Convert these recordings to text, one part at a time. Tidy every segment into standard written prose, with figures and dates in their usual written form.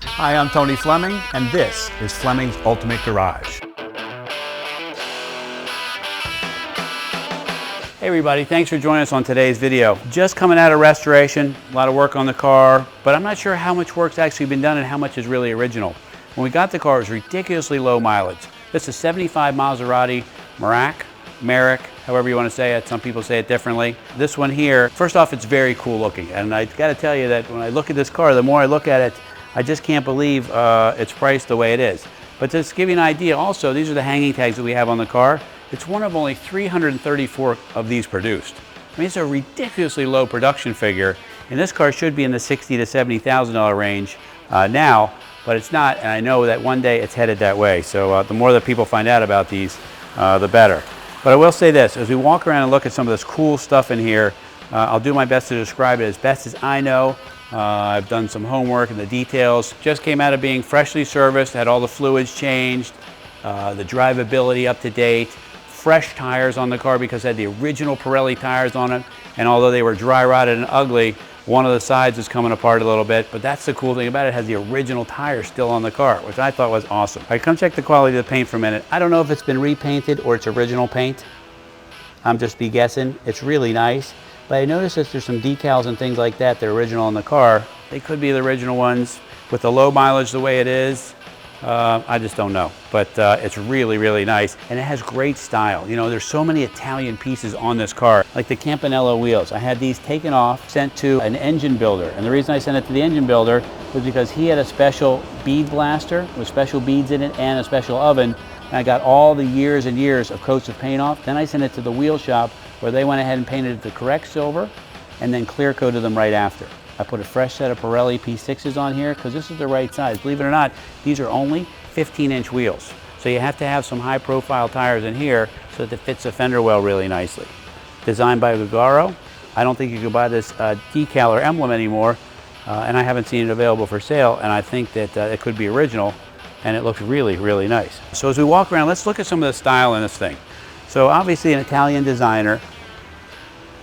Hi, I'm Tony Fleming, and this is Fleming's Ultimate Garage. Hey everybody, thanks for joining us on today's video. Just coming out of restoration, a lot of work on the car, but I'm not sure how much work's actually been done and how much is really original. When we got the car, it was ridiculously low mileage. This is 75 Maserati Merak, however you want to say it. Some people say it differently. This one here, first off, it's very cool looking. And I got to tell you that when I look at this car, the more I look at it, I just can't believe it's priced the way it is. But just to give you an idea, also, these are the hanging tags that we have on the car. It's one of only 334 of these produced. I mean, it's a ridiculously low production figure, and this car should be in the $60,000 to $70,000 range now, but it's not, and I know that one day it's headed that way. So the more that people find out about these, the better. But I will say this, as we walk around and look at some of this cool stuff in here, I'll do my best to describe it as best as I know. I've done some homework and the details. Just came out of being freshly serviced, had all the fluids changed, the drivability up to date, fresh tires on the car because it had the original Pirelli tires on it, and although they were dry rotted and ugly, one of the sides is coming apart a little bit, but that's the cool thing about it. It has the original tires still on the car, which I thought was awesome. All right, come check the quality of the paint for a minute. I don't know if it's been repainted or it's original paint. I'm just be guessing. It's really nice. But I noticed that there's some decals and things like that that are original on the car. They could be the original ones. With the low mileage the way it is, I just don't know. But it's really, really nice. And it has great style. You know, there's so many Italian pieces on this car, like the Campanello wheels. I had these taken off, sent to an engine builder. And the reason I sent it to the engine builder was because he had a special bead blaster with special beads in it and a special oven. And I got all the years and years of coats of paint off. Then I sent it to the wheel shop where they went ahead and painted it the correct silver and then clear coated them right after. I put a fresh set of Pirelli P6s on here because this is the right size. Believe it or not, these are only 15-inch wheels. So you have to have some high profile tires in here so that it fits the fender well really nicely. Designed by Gugaro. I don't think you can buy this decal or emblem anymore, and I haven't seen it available for sale, and I think that it could be original, and it looks really, really nice. So as we walk around, let's look at some of the style in this thing. So obviously an Italian designer,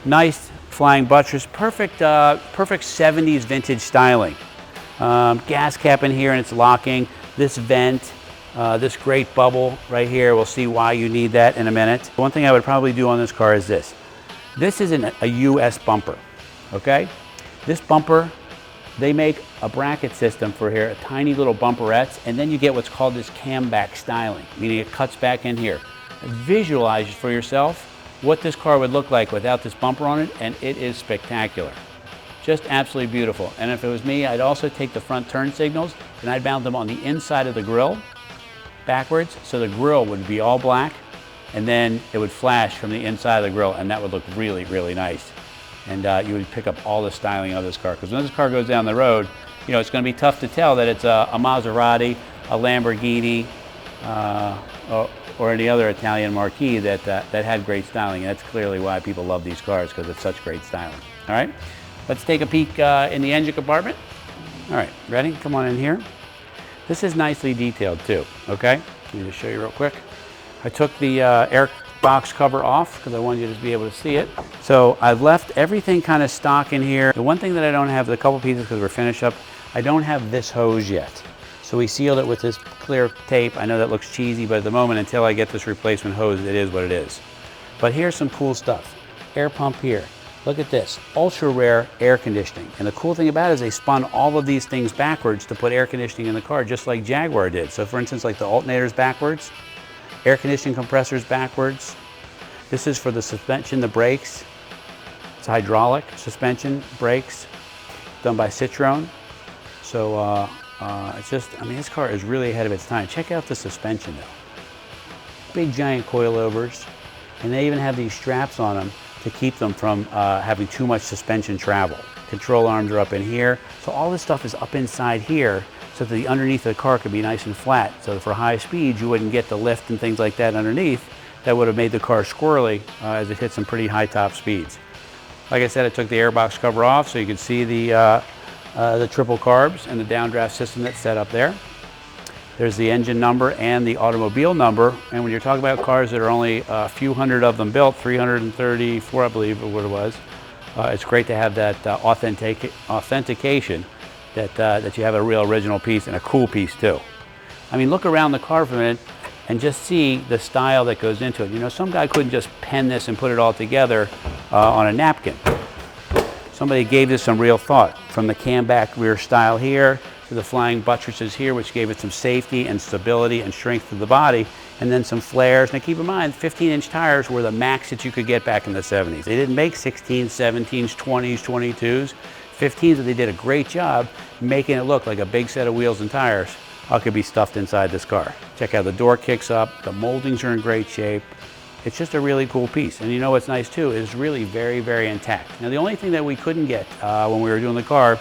nice flying buttress, perfect 70s vintage styling. Gas cap in here and it's locking. This vent, this great bubble right here, we'll see why you need that in a minute. One thing I would probably do on this car is this. This isn't a US bumper, okay? This bumper, they make a bracket system for here, tiny little bumperettes, and then you get what's called this camback styling, meaning it cuts back in here. Visualize for yourself what this car would look like without this bumper on it, and it is spectacular. Just absolutely beautiful. And if it was me, I'd also take the front turn signals and I'd mount them on the inside of the grille backwards, so the grille would be all black, and then it would flash from the inside of the grille, and that would look really, really nice. And you would pick up all the styling of this car, because when this car goes down the road, you know, it's going to be tough to tell that it's a Maserati, a Lamborghini, or any other Italian marquee that had great styling. And that's clearly why people love these cars, because it's such great styling. All right, let's take a peek in the engine compartment. All right, ready? Come on in here. This is nicely detailed too, okay? Let me just show you real quick. I took the air box cover off because I wanted you to be able to see it. So I've left everything kind of stock in here. The one thing that I don't have, the couple pieces because we're finished up, I don't have this hose yet. So we sealed it with this clear tape. I know that looks cheesy, but at the moment, until I get this replacement hose, it is what it is. But here's some cool stuff. Air pump here. Look at this, ultra rare air conditioning. And the cool thing about it is they spun all of these things backwards to put air conditioning in the car, just like Jaguar did. So for instance, like the alternators backwards, air conditioning compressors backwards. This is for the suspension, the brakes. It's hydraulic suspension, brakes, done by Ciao. So it's just, I mean, this car is really ahead of its time. Check out the suspension though. Big giant coilovers, and they even have these straps on them to keep them from having too much suspension travel. Control arms are up in here. So all this stuff is up inside here so that the underneath of the car could be nice and flat. So for high speeds, you wouldn't get the lift and things like that underneath. That would have made the car squirrely as it hit some pretty high top speeds. Like I said, I took the airbox cover off so you could see the triple carbs and the downdraft system that's set up there. There's the engine number and the automobile number. And when you're talking about cars that are only a few hundred of them built, 334 I believe or what it was, it's great to have that authentication that you have a real original piece and a cool piece too. I mean, look around the car for a minute and just see the style that goes into it. You know, some guy couldn't just pen this and put it all together on a napkin. Somebody gave this some real thought, from the camback rear style here to the flying buttresses here, which gave it some safety and stability and strength to the body, and then some flares. Now keep in mind, 15-inch tires were the max that you could get back in the 70s. They didn't make 16s, 17s, 20s, 22s. 15s, they did a great job making it look like a big set of wheels and tires could be stuffed inside this car. Check out the door kicks up, the moldings are in great shape. It's just a really cool piece. And you know what's nice too, it's really very, very intact. Now the only thing that we couldn't get when we were doing the car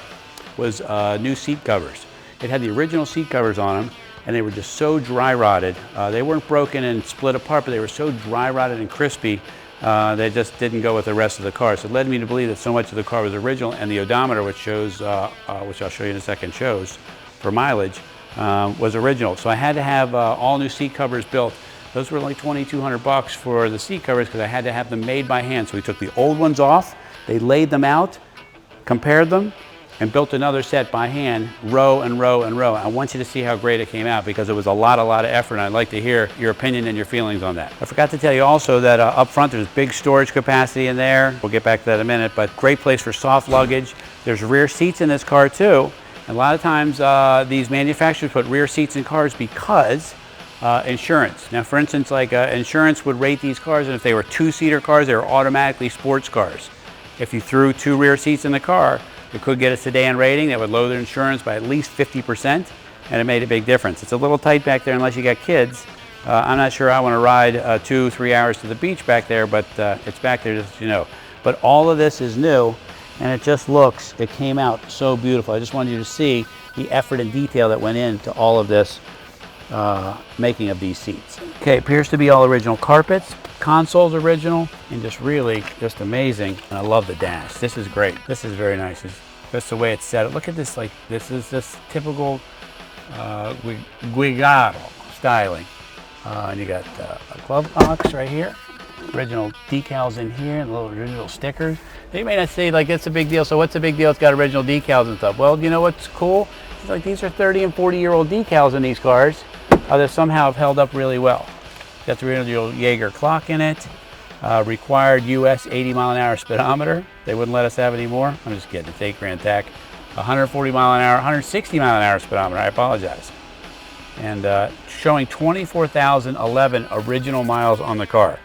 was new seat covers. It had the original seat covers on them, and they were just so dry rotted. They weren't broken and split apart, but they were so dry rotted and crispy, they just didn't go with the rest of the car. So it led me to believe that so much of the car was original, and the odometer, which shows, which I'll show you in a second, shows for mileage, was original. So I had to have all new seat covers built. Those were like $2,200 for the seat covers because I had to have them made by hand. So we took the old ones off, they laid them out, compared them, and built another set by hand, row and row and row. I want you to see how great it came out because it was a lot of effort, and I'd like to hear your opinion and your feelings on that. I forgot to tell you also that up front there's big storage capacity in there. We'll get back to that in a minute, but great place for soft luggage. There's rear seats in this car too. And a lot of times these manufacturers put rear seats in cars because insurance. Now for instance, like insurance would rate these cars, and if they were two-seater cars, they were automatically sports cars. If you threw two rear seats in the car, it could get a sedan rating that would lower their insurance by at least 50%, and it made a big difference. It's a little tight back there unless you got kids. I'm not sure I want to ride 2-3 hours to the beach back there, but it's back there just so you know. But all of this is new, and it just looks, it came out so beautiful. I just wanted you to see the effort and detail that went into all of this making of these seats. Okay, appears to be all original carpets. Console's original, and just really just amazing. And I love the dash. This is great. This is very nice. It's just the way it's set up. Look at this, like this is this typical Guigaro styling. And you got a glove box right here. Original decals in here, and little original stickers. They may not say like it's a big deal. So what's the big deal? It's got original decals and stuff. Well, you know what's cool? It's like these are 30 and 40-year-old decals in these cars that somehow have held up really well. Got the original Jaeger clock in it. Required US 80-mile-an-hour speedometer. They wouldn't let us have any more. I'm just kidding. It's 8 grand tack. 140-mile-an-hour, 160-mile-an-hour speedometer. I apologize. And showing 24,011 original miles on the car.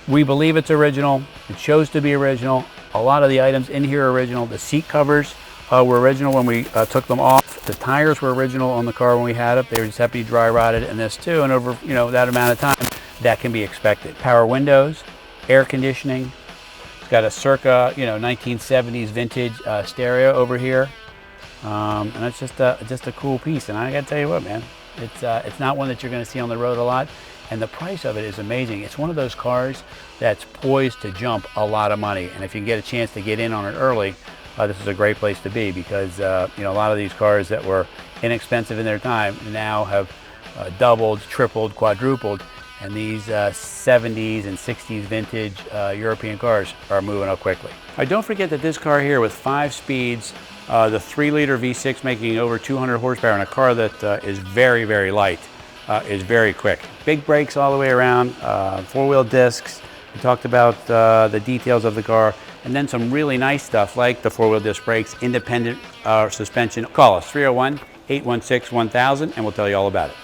We believe it's original. It shows to be original. A lot of the items in here are original. The seat covers were original when we took them off. The tires were original on the car when we had it. They were just happy dry rotted, and this too. And over that amount of time, that can be expected. Power windows, air conditioning. It's got a circa 1970s vintage stereo over here, and it's just a cool piece. And I got to tell you what, man, it's not one that you're going to see on the road a lot. And the price of it is amazing. It's one of those cars that's poised to jump a lot of money. And if you can get a chance to get in on it early, this is a great place to be because a lot of these cars that were inexpensive in their time now have doubled, tripled, quadrupled, and these 70s and 60s vintage European cars are moving up quickly. Don't forget that this car here with 5 speeds, the 3-liter V6 making over 200 horsepower in a car that is very, very light, is very quick. Big brakes all the way around, 4-wheel discs. We talked about the details of the car, and then some really nice stuff like the 4-wheel disc brakes, independent suspension. Call us 301-816-1000 and we'll tell you all about it.